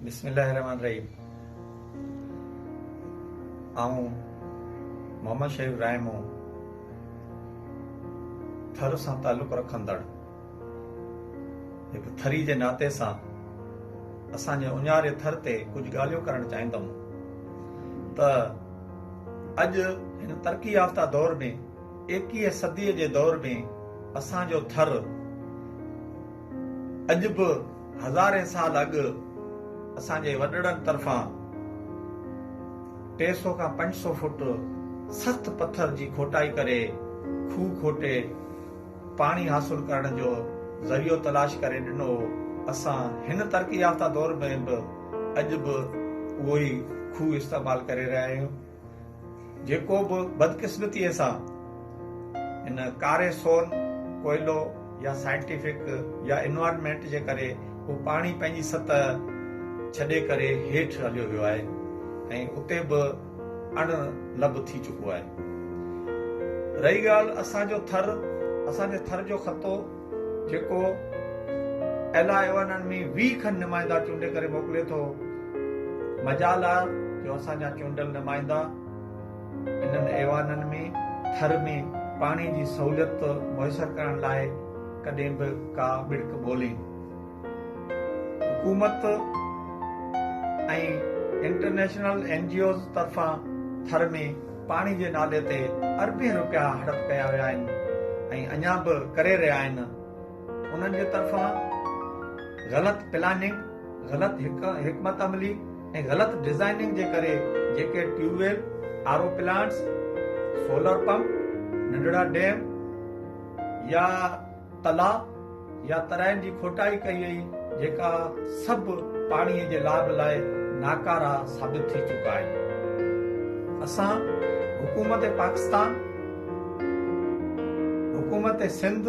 बिस्मिल्लाहिर्रहमानिर्रहीम। आऊं मोहम्मद शरीफ रायमो थर सां ताल्लुक़ रखंदड़ हिकु थरी जे नाते सां असांजे उञारे थर ते कुझु ॻाल्हियूं करणु चाहींदुमि त अॼु हिन तरक़ी याफ़्ता दौर में 21 सदीअ जे दौर में असांजो थर अॼु बि हज़ारे साल अॻु असांजे वॾड़नि तरफ़ां 300 खां 500 फुट सख़्त पत्थर जी खोटाई करे खूह खोटे पाणी हासिल करण जो ज़रियो तलाश करे ॾिनो। असां हिन तरक़ी याफ़्ता दौर में बि अॼु बि उहो ई खूह इस्तेमालु करे रहिया आहियूं। जेको बि बदकिस्मतीअ सां हिन कारे सोन कोयलो या साइंटिफिक या इन्वायरमेंट जे करे उहो पाणी पंहिंजी सतह छॾे करे हेठि हलियो वियो आहे ऐं उते बि अणलभ थी चुको आहे। रही ॻाल्हि असांजे थर जो ख़तो जेको एला एवाननि में 20 खनि नुमाइंदा चूंडे करे मोकिले थो, मजाल आहे जो असांजा चूंडियल नुमाइंदा इन्हनि एवाननि में थर में पाणी जी सहूलियत मुयसर करण लाइ कॾहिं बि का बिड़क ॿोली। हुकूमत ऐं इंटरनेशनल NGOs तरफ़ां थर में पाणी जे नाले ते अरबें रुपया हड़प कया विया आहिनि ऐं अञा बि करे रहिया आहिनि। उन्हनि जे तरफ़ां ग़लति प्लानिंग, ग़लति हिकमत अमली ऐं ग़लति डिज़ाइनिंग जे करे जेके tube well, RO plants, solar pump, नंढड़ा डैम या तलाउ या तराइन जी खोटाई कई वई, जेका सभु पाणीअ जे लाभ लाइ नाकारा साबित थी चुका आहिनि। असां हुकूमत पाकिस्तान, हुकूमत सिंध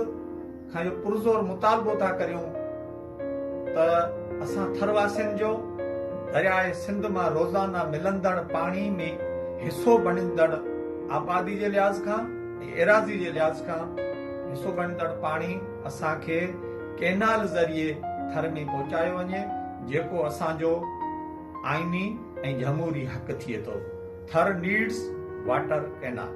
खां इहो पुरज़ोर मुतालबो था करियूं त असां थरवासियुनि जो दरियाए सिंध मां रोज़ाना मिलंदड़ पाणी में हिसो बणींदड़ आबादी जे लिहाज़ खां ऐं एराज़ी जे लिहाज़ खां हिसो बणींदड़ पाणी असांखे कैनाल ज़रिए थर में पहुचायो वञे, जेको असांजो आइनी ऐं जमहूरी हक़ थिए थो। थर नीड्स वाटर कैनाल।